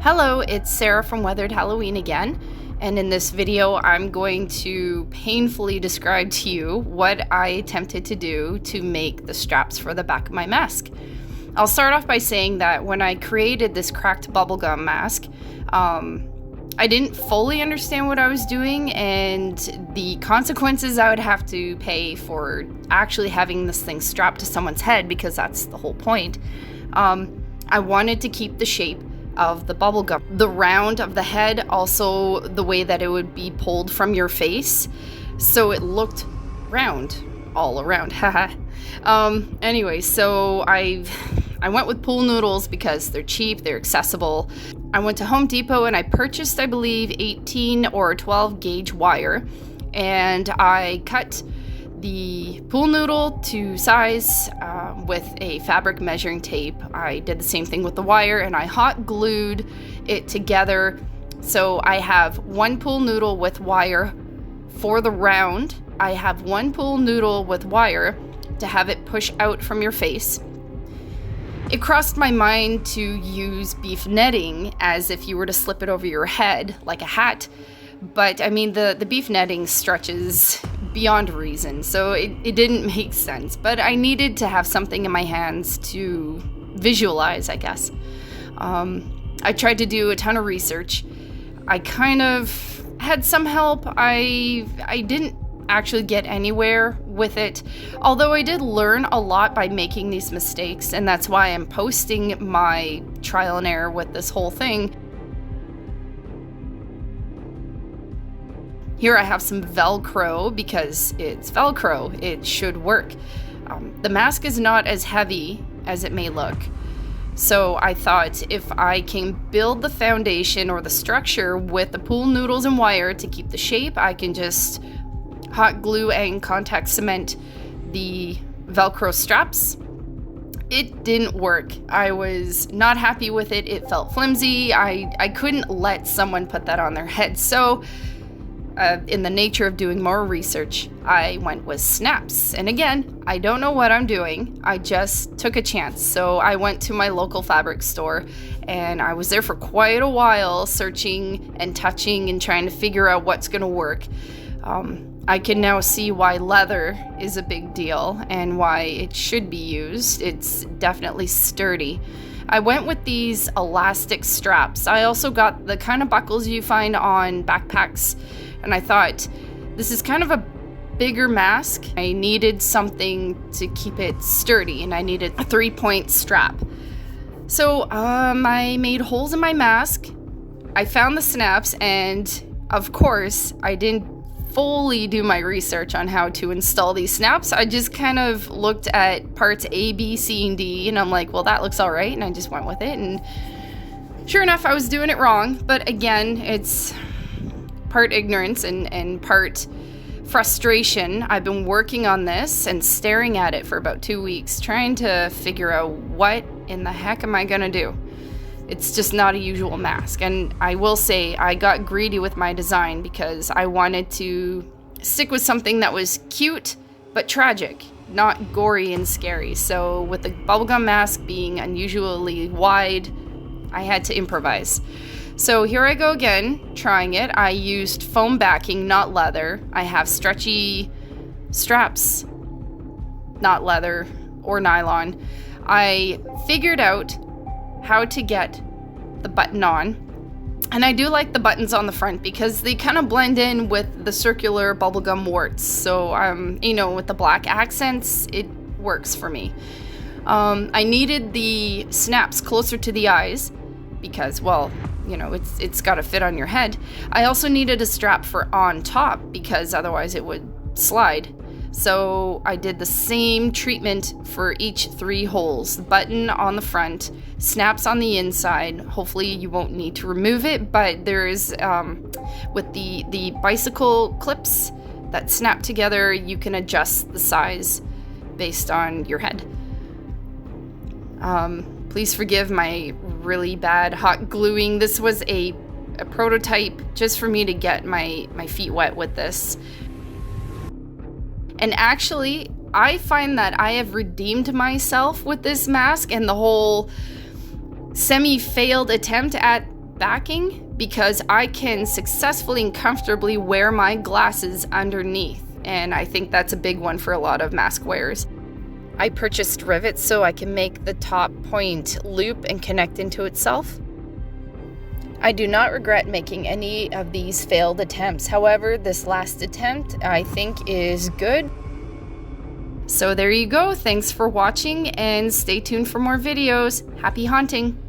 Hello, it's Sarah from Weathered Halloween again, and in this video I'm going to painfully describe to you what I attempted to do to make the straps for the back of my mask. I'll start off by saying that when I created this cracked bubblegum mask, I didn't fully understand what I was doing and the consequences I would have to pay for actually having this thing strapped to someone's head, because that's the whole point. I wanted to keep the shape of the bubblegum, the round of the head, also the way that it would be pulled from your face, so it looked round all around. Anyway, so I went with pool noodles because they're cheap, they're accessible. I went to Home Depot and I purchased, I believe, 18 or 12 gauge wire, and I cut the pool noodle to size with a fabric measuring tape. I did the same thing with the wire, and I hot glued it together. So I have one pool noodle with wire for the round. I have one pool noodle with wire to have it push out from your face. It crossed my mind to use beef netting as if you were to slip it over your head like a hat. But I mean, the beef netting stretches beyond reason, so it didn't make sense. But I needed to have something in my hands to visualize, I guess. I tried to do a ton of research. I kind of had some help. I didn't actually get anywhere with it, although I did learn a lot by making these mistakes, and that's why I'm posting my trial and error with this whole thing. Here I have some Velcro because it's Velcro. It should work. The mask is not as heavy as it may look. So I thought if I can build the foundation or the structure with the pool noodles and wire to keep the shape, I can just hot glue and contact cement the Velcro straps. It didn't work. I was not happy with it. It felt flimsy. I couldn't let someone put that on their head. So in the nature of doing more research, I went with snaps. And again, I don't know what I'm doing. I just took a chance. So I went to my local fabric store, and I was there for quite a while searching and touching and trying to figure out what's going to work. I can now see why leather is a big deal and why it should be used. It's definitely sturdy. I went with these elastic straps. I also got the kind of buckles you find on backpacks, and I thought, this is kind of a bigger mask. I needed something to keep it sturdy, and I needed a 3-point strap. So I made holes in my mask. I found the snaps, and of course, I didn't fully do my research on how to install these snaps. I just kind of looked at parts A, B, C, and D, and I'm like, well, that looks all right, and I just went with it, and sure enough, I was doing it wrong. But again, it's part ignorance and part frustration. I've been working on this and staring at it for about 2 weeks, trying to figure out what in the heck am I gonna do. It's just not a usual mask. And I will say I got greedy with my design because I wanted to stick with something that was cute but tragic, not gory and scary. So with the bubblegum mask being unusually wide, I had to improvise. So here I go again, trying it. I used foam backing, not leather. I have stretchy straps, not leather or nylon. I figured out how to get the button on, and I do like the buttons on the front because they kind of blend in with the circular bubblegum warts. So with the black accents, it works for me. I needed the snaps closer to the eyes because, well, it's got to fit on your head. I also needed a strap for on top because otherwise it would slide. So I did the same treatment for each 3 holes. The button on the front, snaps on the inside. Hopefully you won't need to remove it, but there's, with the bicycle clips that snap together, you can adjust the size based on your head. Please forgive my really bad hot gluing. This was a prototype just for me to get my feet wet with this. And actually, I find that I have redeemed myself with this mask and the whole semi-failed attempt at backing because I can successfully and comfortably wear my glasses underneath, and I think that's a big one for a lot of mask wearers. I purchased rivets so I can make the top point loop and connect into itself. I do not regret making any of these failed attempts. However, this last attempt I think is good. So there you go. Thanks for watching and stay tuned for more videos. Happy haunting!